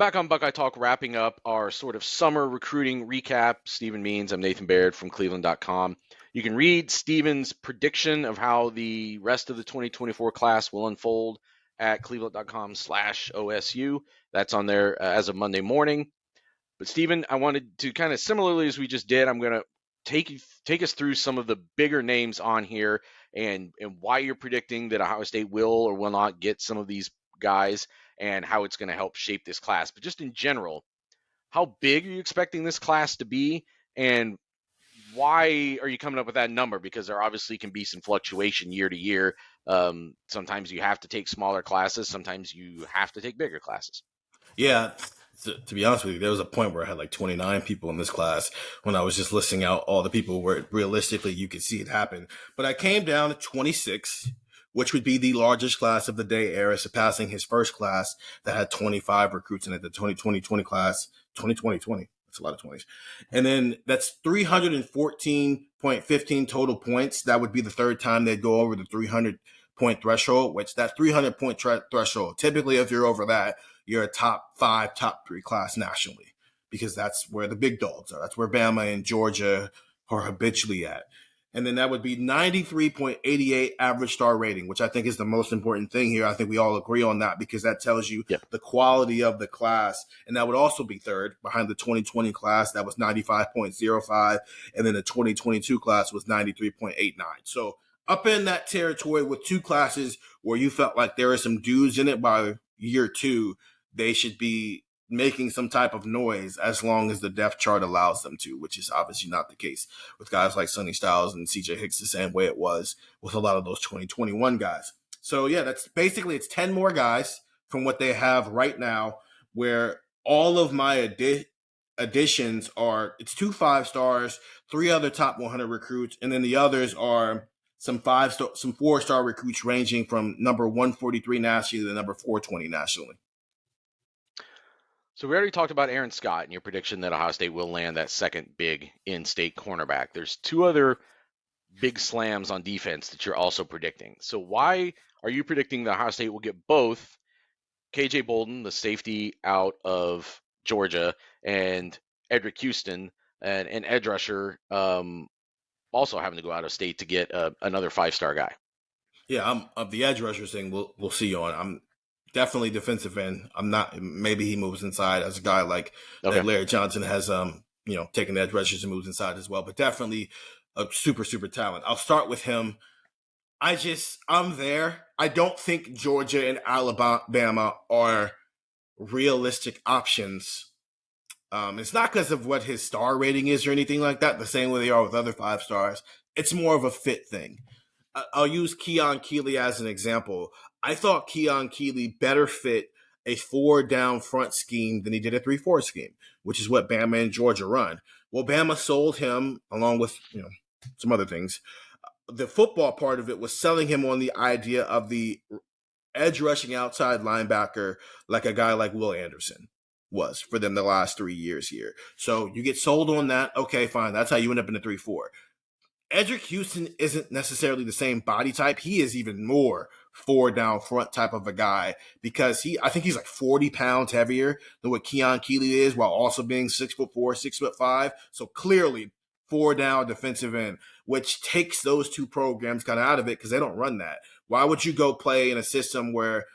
Back on Buckeye Talk, wrapping up our sort of summer recruiting recap. Stephen Means, I'm Nathan Baird from cleveland.com. You can read Stephen's prediction of how the rest of the 2024 class will unfold at cleveland.com/OSU. That's on there as of Monday morning. But Stephen, I wanted to kind of similarly as we just did, I'm going to take us through some of the bigger names on here and why you're predicting that Ohio State will or will not get some of these guys and how it's going to help shape this class. But just in general, how big are you expecting this class to be, and why are you coming up with that number? Because there obviously can be some fluctuation year to year. Sometimes you have to take smaller classes. Sometimes you have to take bigger classes. Yeah, to be honest with you, there was a point where I had like 29 people in this class when I was just listing out all the people where realistically you could see it happen. But I came down to 26, which would be the largest class of the day era, surpassing his first class that had 25 recruits in it, the 2020 class, 2020. That's a lot of 20s. And then that's 314.15 total points. That would be the third time they'd go over the 300-point threshold, which that 300-point threshold, typically if you're over that, you're a top 5, top 3 class nationally, because that's where the big dogs are. That's where Bama and Georgia are habitually at. And then that would be 93.88 average star rating, which I think is the most important thing here. I think we all agree on that because that tells you the quality of the class. And that would also be third behind the 2020 class. That was 95.05. And then the 2022 class was 93.89. So up in that territory with two classes where you felt like there are some dudes in it by year 2, they should be making some type of noise as long as the depth chart allows them to, which is obviously not the case with guys like Sonny Styles and CJ Hicks the same way it was with a lot of those 2021 guys. So yeah, that's basically, it's 10 more guys from what they have right now, where all of my additions are, it's 2 5-stars, 3 other top 100 recruits, and then the others are some 4-star recruits ranging from number 143 nationally to number 420 nationally. So we already talked about Aaron Scott and your prediction that Ohio State will land that second big in-state cornerback. There's 2 other big slams on defense that you're also predicting. So why are you predicting that Ohio State will get both KJ Bolden, the safety out of Georgia, and Edric Houston, and an edge rusher also having to go out of state to get another 5-star guy? Yeah, I'm of the edge rushers thing. We'll see you on. I'm definitely defensive end. I'm not. Maybe he moves inside as a guy like that. Larry Johnson has taken the edge rushers and moves inside as well. But definitely a super talent. I'll start with him. I'm there. I don't think Georgia and Alabama are realistic options. It's not because of what his star rating is or anything like that. The same way they are with other 5-stars. It's more of a fit thing. I'll use Keon Keeley as an example. I thought Keon Keeley better fit a 4 down front scheme than he did a 3-4 scheme, which is what Bama and Georgia run. Well, Bama sold him along with some other things. The football part of it was selling him on the idea of the edge rushing outside linebacker, like a guy like Will Anderson was for them the last 3 years here. So you get sold on that. Okay, fine. That's how you end up in the 3-4. Edric Houston isn't necessarily the same body type. He is even more 4 down front type of a guy because I think he's like 40 pounds heavier than what Keon Keeley is, while also being 6'4", 6'5". So clearly 4 down defensive end, which takes those 2 programs kind of out of it because they don't run that. Why would you go play in a system where,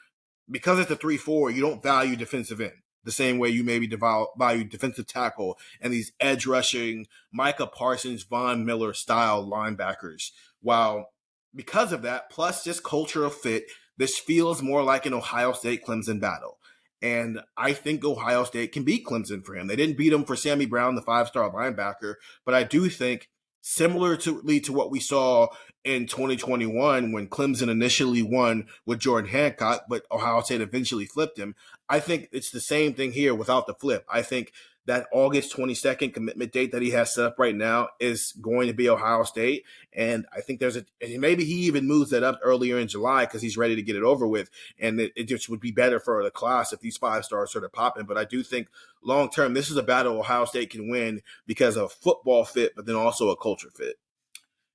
because it's a 3-4, you don't value defensive end the same way you maybe value defensive tackle and these edge rushing Micah Parsons, Von Miller style linebackers? While because of that, plus just cultural fit, this feels more like an Ohio State Clemson battle. And I think Ohio State can beat Clemson for him. They didn't beat him for Sammy Brown, the 5-star linebacker, but I do think similar to what we saw in 2021 when Clemson initially won with Jordan Hancock, but Ohio State eventually flipped him. I think it's the same thing here without the flip. I think that August 22nd commitment date that he has set up right now is going to be Ohio State. And I think maybe he even moves that up earlier in July because he's ready to get it over with. And it just would be better for the class if these 5-stars started popping. But I do think long term, this is a battle Ohio State can win because of football fit, but then also a culture fit.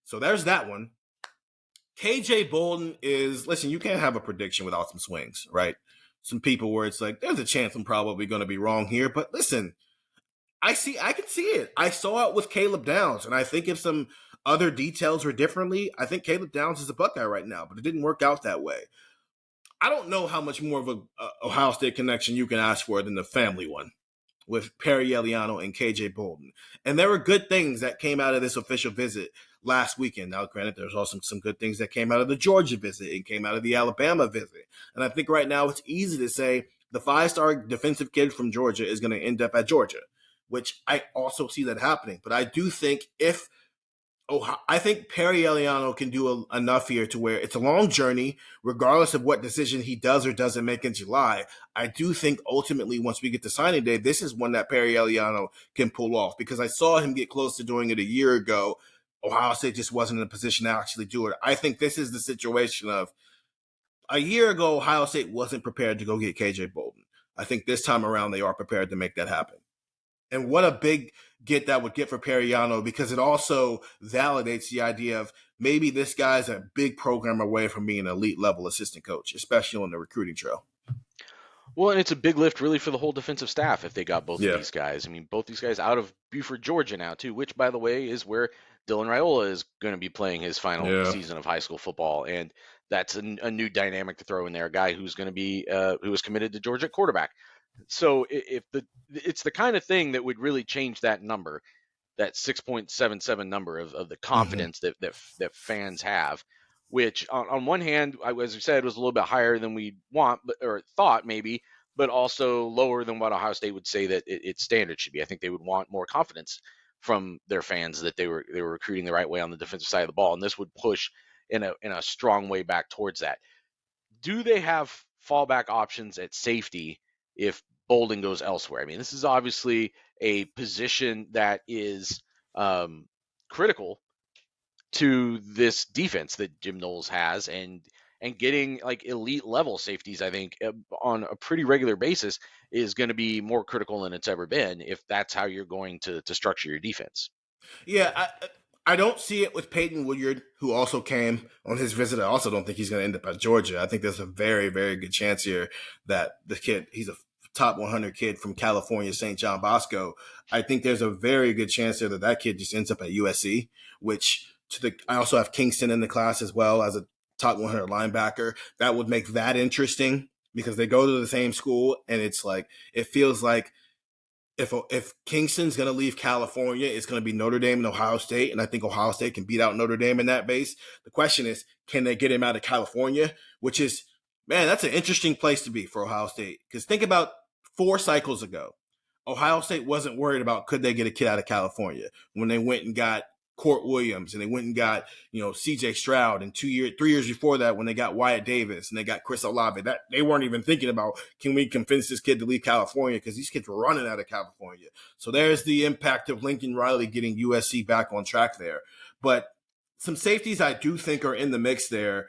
So there's that one. KJ Bolden is, listen, you can't have a prediction without some swings, right? some people where it's like, there's a chance I'm probably going to be wrong here. But listen, I can see it. I saw it with Caleb Downs, and I think if some other details were differently, I think Caleb Downs is a Buckeye right now, but it didn't work out that way. I don't know how much more of a Ohio State connection you can ask for than the family one with Perry Eliano and KJ Bolden. And there were good things that came out of this official visit last weekend. Now, granted, there's also some good things that came out of the Georgia visit and came out of the Alabama visit. And I think right now it's easy to say the 5-star defensive kid from Georgia is going to end up at Georgia, which I also see that happening. But I do think I think Perry Eliano can do enough here to where it's a long journey, regardless of what decision he does or doesn't make in July. I do think ultimately, once we get to signing day, this is one that Perry Eliano can pull off, because I saw him get close to doing it a year ago. Ohio State just wasn't in a position to actually do it. I think this is the situation of a year ago, Ohio State wasn't prepared to go get KJ Bolden. I think this time around, they are prepared to make that happen. And what a big get that would get for Periano, because it also validates the idea of maybe this guy's a big program away from being an elite level assistant coach, especially on the recruiting trail. Well, and it's a big lift really for the whole defensive staff if they got both of these guys. I mean, both these guys out of Buford, Georgia now too, which, by the way, is where Dylan Raiola is going to be playing his final season of high school football. And that's a new dynamic to throw in there, a guy who's going to be who is committed to Georgia at quarterback. So it's the kind of thing that would really change that number, that 6.77 number of the confidence that fans have, which on one hand, as we said, was a little bit higher than we want, or thought maybe, but also lower than what Ohio State would say that its standard should be. I think they would want more confidence from their fans that they were recruiting the right way on the defensive side of the ball, and this would push in a strong way back towards that. Do they have fallback options at safety if Bolden goes elsewhere? I mean, this is obviously a position that is critical to this defense that Jim Knowles has, and getting like elite level safeties, I think, on a pretty regular basis is going to be more critical than it's ever been if that's how you're going to structure your defense. Yeah, I don't see it with Peyton Woodyard, who also came on his visit. I also don't think he's going to end up at Georgia. I think there's a very, very good chance here that the kid, he's a top 100 kid from California, St. John Bosco. I think there's a very good chance there that kid just ends up at USC, which I also have Kingston in the class as well as a top 100 linebacker. That would make that interesting because they go to the same school, and it's like, it feels like if Kingston's going to leave California, it's going to be Notre Dame and Ohio State, and I think Ohio State can beat out Notre Dame in that base. The question is, can they get him out of California? Which is, man, that's an interesting place to be for Ohio State. Because think about 4 cycles ago, Ohio State wasn't worried about could they get a kid out of California when they went and got Court Williams and they went and got, CJ Stroud, and 3 years before that when they got Wyatt Davis and they got Chris Olave. That they weren't even thinking about, can we convince this kid to leave California, because these kids were running out of California. So there's the impact of Lincoln Riley getting USC back on track there. But some safeties I do think are in the mix there.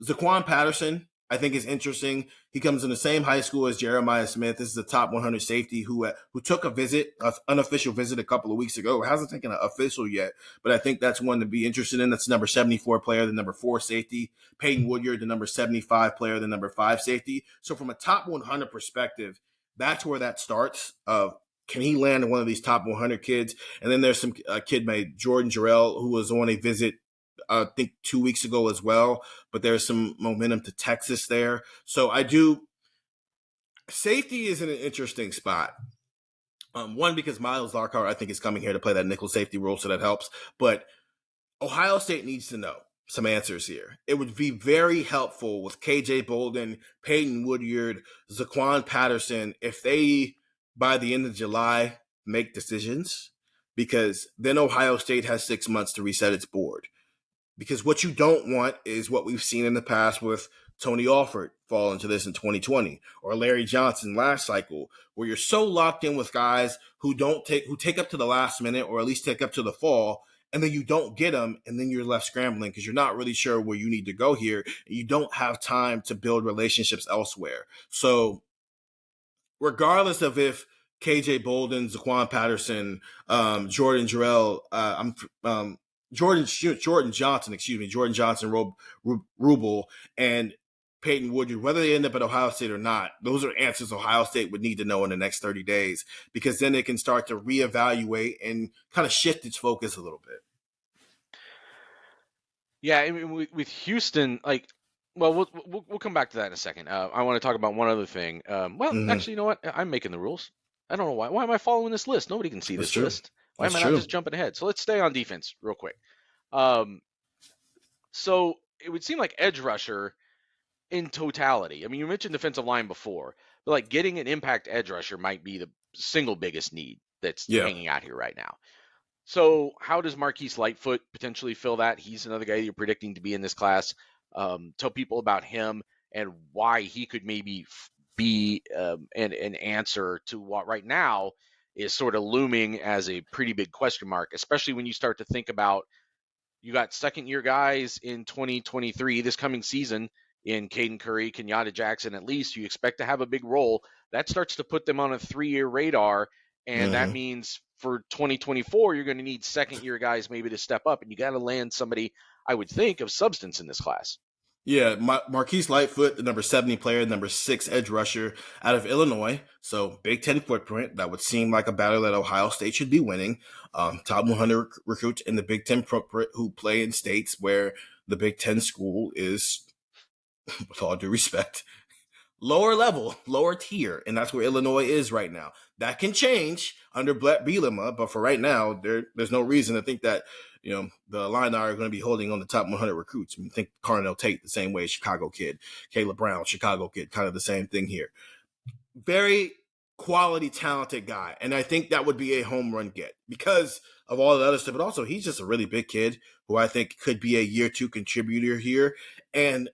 Zaquan Patterson, I think, is interesting. He comes in the same high school as Jeremiah Smith. This is a top 100 safety who took an unofficial visit a couple of weeks ago. Hasn't taken an official yet, but I think that's one to be interested in. That's the number 74 player, the number 4 safety. Peyton Woodyard, the number 75 player, the number 5 safety. So from a top 100 perspective, that's where that starts. Can he land one of these top 100 kids? And then there's some kid named Jordan Jarrell who was on a visit I think 2 weeks ago as well, but there's some momentum to Texas there. So safety is in an interesting spot. One, because Miles Lockhart, I think, is coming here to play that nickel safety role, so that helps. But Ohio State needs to know some answers here. It would be very helpful with KJ Bolden, Peyton Woodyard, Zaquan Patterson, if they, by the end of July, make decisions, because then Ohio State has 6 months to reset its board. Because what you don't want is what we've seen in the past with Tony Alford fall into this in 2020, or Larry Johnson last cycle, where you're so locked in with guys who take up to the last minute, or at least take up to the fall, and then you don't get them, and then you're left scrambling because you're not really sure where you need to go here, and you don't have time to build relationships elsewhere. So regardless of if KJ Bolden, Zaquan Patterson, Jordan Jarrell, Jordan Johnson, Rubel, and Peyton Woodard, whether they end up at Ohio State or not, those are answers Ohio State would need to know in the next 30 days, because then it can start to reevaluate and kind of shift its focus a little bit. Yeah, I mean, with Houston, like, well, we'll come back to that in a second. I want to talk about one other thing. Actually, you know what? I'm making the rules. I don't know why. Why am I following this list? Nobody can see That's this true. list. Why That's am I not true. just jumping ahead? So let's stay on defense real quick. So it would seem like edge rusher in totality. I mean, you mentioned defensive line before, but like getting an impact edge rusher might be the single biggest need that's Yeah. hanging out here right now. So how does Marquis Lightfoot potentially fill that? He's another guy you're predicting to be in this class. Tell people about him and why he could maybe be an answer to what right now is sort of looming as a pretty big question mark, especially when you start to think about you got second year guys in 2023, this coming season, in Caden Curry, Kenyatta Jackson, at least. You expect to have a big role. That starts to put them on a 3-year radar. And that means for 2024, you're going to need second year guys maybe to step up. And you got to land somebody, I would think, of substance in this class. Yeah, Marquis Lightfoot, the number 70 player, number 6 edge rusher out of Illinois. So Big Ten footprint. That would seem like a battle that Ohio State should be winning. Top 100 recruits in the Big Ten footprint who play in states where the Big Ten school is, with all due respect, lower level, lower tier, and that's where Illinois is right now. That can change under Brett Bielema, but for right now, there's no reason to think that the Illini are going to be holding on the top 100 recruits. I mean, think Carnell Tate the same way, Chicago kid, Caleb Brown, Chicago kid, kind of the same thing here. Very quality, talented guy, and I think that would be a home run get because of all the other stuff. But also, he's just a really big kid who I think could be a year 2 contributor here, and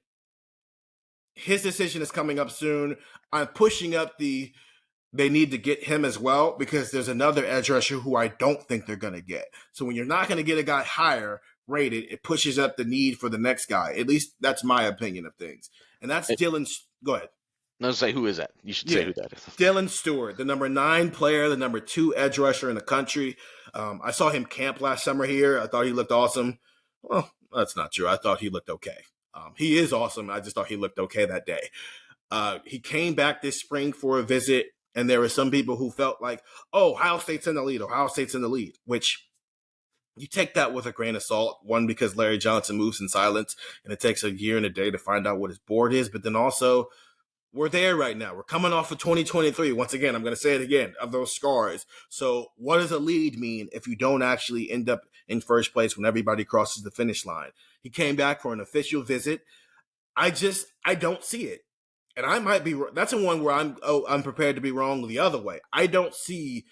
his decision is coming up soon. I'm pushing up they need to get him as well because there's another edge rusher who I don't think they're going to get. So when you're not going to get a guy higher rated, it pushes up the need for the next guy. At least that's my opinion of things. And that's Dylan. Go ahead. Let's say, who is that? You should say who that is. Dylan Stewart, the number 9 player, the number 2 edge rusher in the country. I saw him camp last summer here. I thought he looked awesome. Well, that's not true. I thought he looked okay. He is awesome. I just thought he looked okay that day. He came back this spring for a visit, and there were some people who felt like, oh, Ohio State's in the lead. Ohio State's in the lead, which you take that with a grain of salt. One, because Larry Johnson moves in silence, and it takes a year and a day to find out what his board is. But then also, we're there right now. We're coming off of 2023. Once again, I'm going to say it again, of those scars. So what does a lead mean if you don't actually end up in first place when everybody crosses the finish line? He came back for an official visit. I don't see it. And I might be, that's the one where I'm prepared to be wrong the other way. I don't see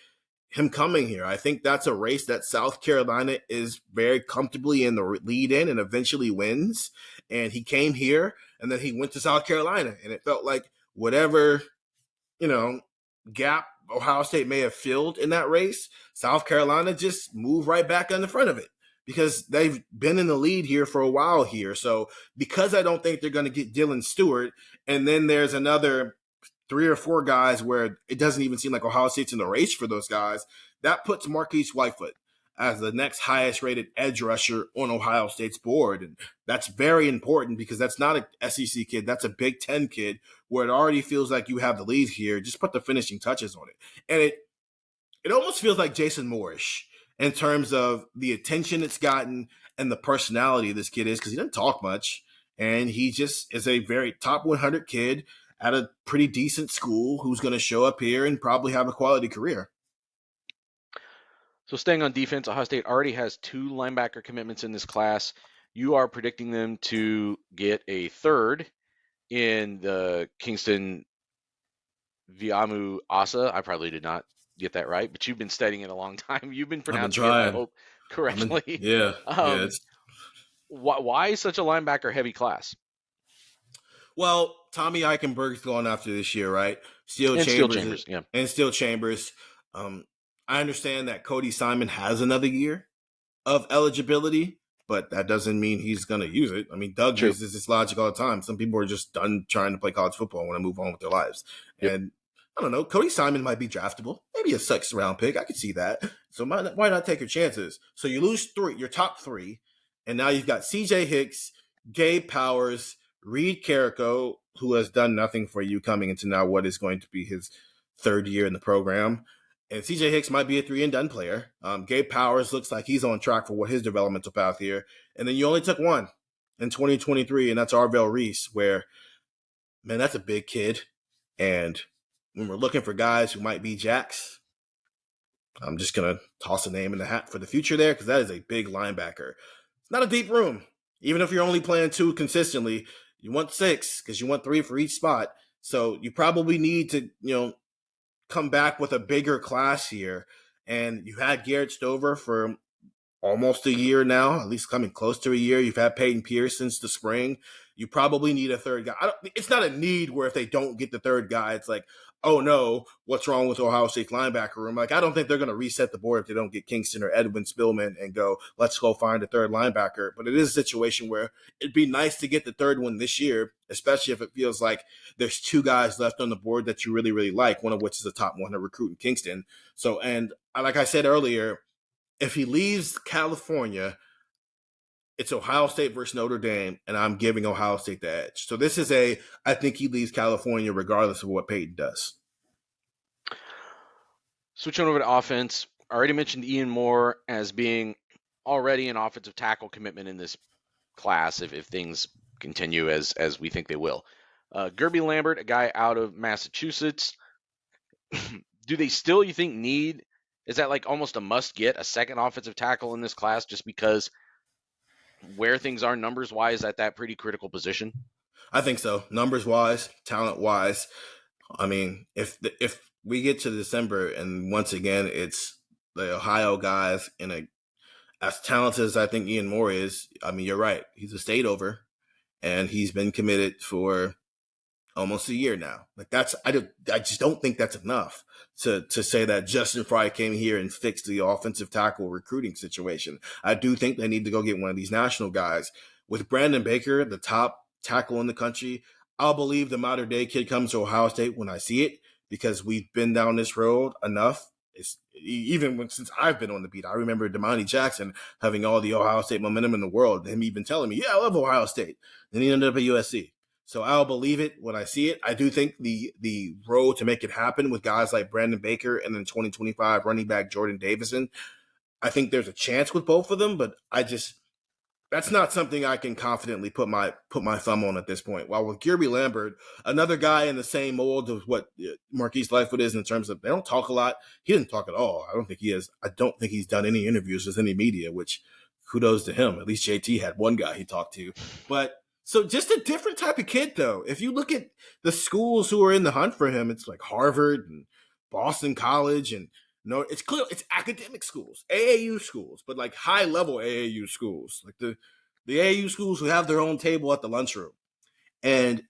him coming here. I think that's a race that South Carolina is very comfortably in the lead in and eventually wins. And he came here and then he went to South Carolina, and it felt like whatever, gap Ohio State may have filled in that race, South Carolina just moved right back on the front of it because they've been in the lead here for a while here. So because I don't think they're going to get Dylan Stewart, and then there's another 3 or 4 guys where it doesn't even seem like Ohio State's in the race for those guys, that puts Marquis Lightfoot as the next highest rated edge rusher on Ohio State's board. And that's very important because that's not a SEC kid. That's a Big Ten kid where it already feels like you have the lead here. Just put the finishing touches on it. And it almost feels like Jason Moorish in terms of the attention it's gotten and the personality of this kid is, because he doesn't talk much. And he just is a very top 100 kid at a pretty decent school who's going to show up here and probably have a quality career. So staying on defense, Ohio State already has 2 linebacker commitments in this class. You are predicting them to get a third in the Kingston Viamu Asa. I probably did not get that right, but you've been studying it a long time. You've been pronouncing it, I hope, correctly. Why such a linebacker heavy class? Well, Tommy Eichenberg's going after this year, right? Steel Chambers. I understand that Cody Simon has another year of eligibility, but that doesn't mean he's going to use it. I mean, Doug uses this logic all the time. Some people are just done trying to play college football and want to move on with their lives. Yep. And I don't know, Cody Simon might be draftable. Maybe a 6th round pick. I could see that. So why not take your chances? So you lose your top 3, and now you've got CJ Hicks, Gabe Powers, Reed Carrico, who has done nothing for you coming into now what is going to be his third year in the program. And CJ Hicks might be a 3-and-done player. Gabe Powers looks like he's on track for what his developmental path here. And then you only took one in 2023, and that's Arvell Reese, where, man, that's a big kid. And when we're looking for guys who might be jacks, I'm just going to toss a name in the hat for the future there because that is a big linebacker. It's not a deep room. Even if you're only playing 2 consistently, you want 6 because you want 3 for each spot. So you probably need to, come back with a bigger class here. And you had Garrett Stover for almost a year now, at least coming close to a year. You've had Peyton Pierce since the spring. You probably need a third guy. It's not a need where if they don't get the third guy, it's like, oh no, what's wrong with Ohio State's linebacker room? Like, I don't think they're going to reset the board if they don't get Kingston or Edwin Spillman and go, let's go find a third linebacker. But it is a situation where it'd be nice to get the third one this year, especially if it feels like there's 2 guys left on the board that you really, really like, one of which is a top 100 recruit in Kingston. So, and like I said earlier, if he leaves California, it's Ohio State versus Notre Dame, and I'm giving Ohio State the edge. So this is I think he leaves California regardless of what Peyton does. Switching over to offense, I already mentioned Ian Moore as being already an offensive tackle commitment in this class if things continue as we think they will. Gerby Lambert, a guy out of Massachusetts. Do they still, you think, need, is that like almost a must get, a second offensive tackle in this class just because where things are numbers-wise at that pretty critical position? I think so. Numbers-wise, talent-wise. I mean, if we get to December and once again it's the Ohio guys and as talented as I think Ian Moore is, I mean, you're right. He's a state over, and he's been committed for almost a year now. Like I just don't think that's enough to say that Justin Fry came here and fixed the offensive tackle recruiting situation. I do think they need to go get one of these national guys. With Brandon Baker, the top tackle in the country, I'll believe the modern day kid comes to Ohio State when I see it because we've been down this road enough. Since I've been on the beat, I remember Demani Jackson having all the Ohio State momentum in the world, him even telling me, yeah, I love Ohio State. Then he ended up at USC. So I'll believe it when I see it. I do think the road to make it happen with guys like Brandon Baker and then 2025 running back Jordan Davison, I think there's a chance with both of them, but that's not something I can confidently put my thumb on at this point. While with Gerby Lambert, another guy in the same mold of what Marquis Lightfoot is in terms of they don't talk a lot. He didn't talk at all. I don't think he is. I don't think he's done any interviews with any media, which kudos to him. At least JT had one guy he talked to. But so just a different type of kid, though. If you look at the schools who are in the hunt for him, it's like Harvard and Boston College and it's clear it's academic schools, AAU schools, but like high level AAU schools, like the AAU schools who have their own table at the lunchroom. And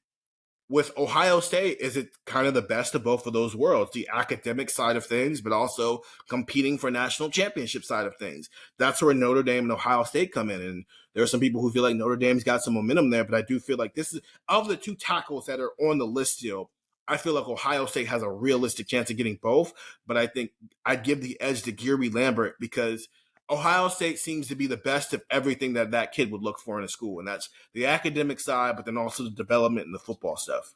with Ohio State, is it kind of the best of both of those worlds, the academic side of things, but also competing for national championship side of things? That's where Notre Dame and Ohio State come in. And there are some people who feel like Notre Dame's got some momentum there, but I do feel like this is, of the 2 tackles that are on the list still, I feel like Ohio State has a realistic chance of getting both, but I think I'd give the edge to Gerby Lambert because Ohio State seems to be the best of everything that kid would look for in a school, and that's the academic side, but then also the development and the football stuff.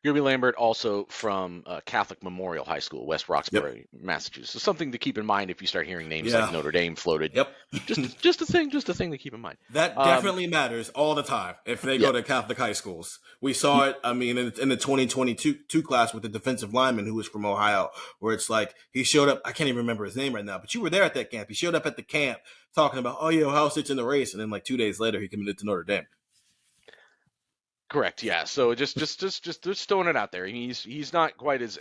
Gerby Lambert also from Catholic Memorial High School, West Roxbury, Massachusetts. So something to keep in mind if you start hearing names like Notre Dame floated. Yep. just a thing to keep in mind. That definitely matters all the time if they go to Catholic high schools. We saw it, I mean, in the 2022 class with the defensive lineman who was from Ohio, where it's like he showed up. I can't even remember his name right now, but you were there at that camp. He showed up at the camp talking about, oh, yeah, Ohio State's in the race. And then like 2 days later, he committed to Notre Dame. Correct. Yeah. So just throwing it out there. He's not quite as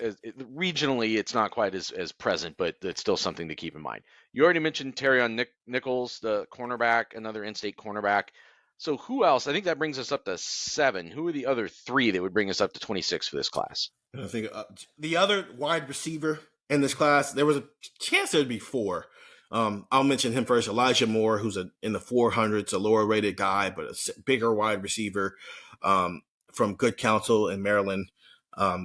regionally, it's not quite as present, but it's still something to keep in mind. You already mentioned Terrion Nichols, the cornerback, another in-state cornerback. So who else? I think that brings us up to 7. Who are the other 3 that would bring us up to 26 for this class? I think the other wide receiver in this class, there was a chance there'd be 4. I'll mention him first. Elijah Moore, who's in the 400s, a lower rated guy, but a bigger wide receiver from Good Counsel in Maryland.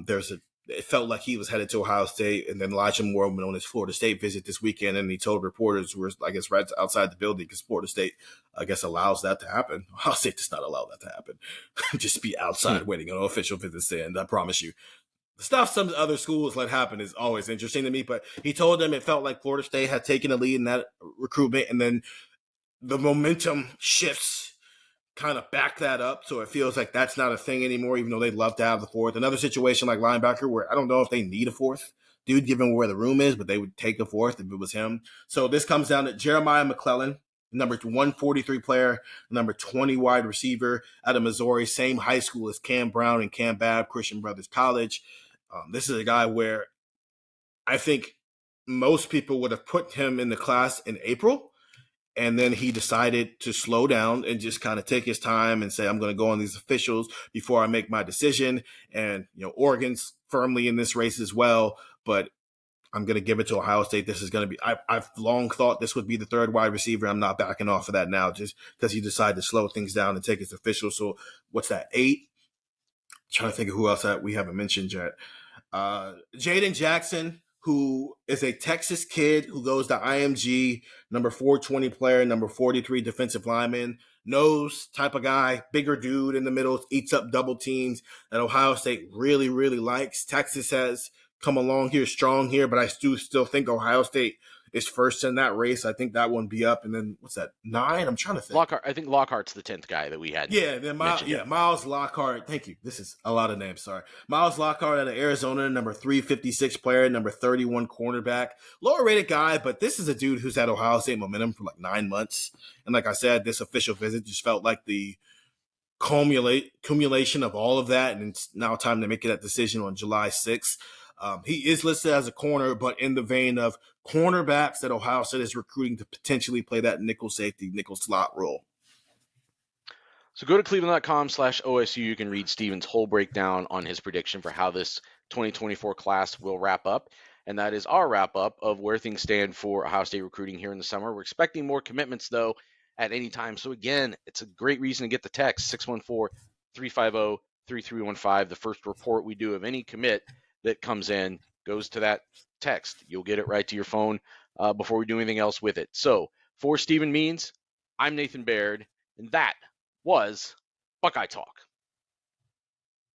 There's it felt like he was headed to Ohio State. And then Elijah Moore went on his Florida State visit this weekend, and he told reporters who were, I guess, right outside the building, because Florida State, I guess, allows that to happen. Ohio State does not allow that to happen. Just be outside waiting on an official visit, and I promise you, the stuff some other schools let happen is always interesting to me. But he told them it felt like Florida State had taken a lead in that recruitment, and then the momentum shifts kind of back that up. So it feels like that's not a thing anymore, even though they'd love to have the fourth. Another situation like linebacker where I don't know if they need a fourth dude given where the room is, but they would take a fourth if it was him. So this comes down to Jeremiah McClellan, number 143 player, number 20 wide receiver out of Missouri, same high school as Cam Brown and Cam Babb, Christian Brothers College. This is a guy where I think most people would have put him in the class in April. And then he decided to slow down and just kind of take his time and say, I'm going to go on these officials before I make my decision. And, Oregon's firmly in this race as well, but I'm going to give it to Ohio State. This is going to be, I've long thought this would be the third wide receiver. I'm not backing off of that now just because he decided to slow things down and take his official. So what's that, 8? Trying to think of who else we haven't mentioned yet. Jaden Jackson, who is a Texas kid who goes to IMG, number 420 player, number 43 defensive lineman, nose type of guy, bigger dude in the middle, eats up double teams that Ohio State really, really likes. Texas has come along here strong here, but I do still think Ohio State is first in that race. I think that one be up. And then what's that, 9? I'm trying to think. Lockhart. I think Lockhart's the 10th guy that we had. Yeah, then Miles Lockhart. Thank you. This is a lot of names. Sorry. Miles Lockhart out of Arizona, number 356 player, number 31 cornerback. Lower rated guy, but this is a dude who's had Ohio State momentum for like 9 months. And like I said, this official visit just felt like the accumulation of all of that. And it's now time to make that decision on July 6th. He is listed as a corner, but in the vein of cornerbacks that Ohio State is recruiting to potentially play that nickel safety, nickel slot role. So go to cleveland.com/OSU. You can read Steven's whole breakdown on his prediction for how this 2024 class will wrap up. And that is our wrap up of where things stand for Ohio State recruiting here in the summer. We're expecting more commitments, though, at any time. So again, it's a great reason to get the text, 614-350-3315. The first report we do of any commit that comes in goes to that text. You'll get it right to your phone before we do anything else with it. So for Steven Means, I'm Nathan Baird, and that was Buckeye Talk.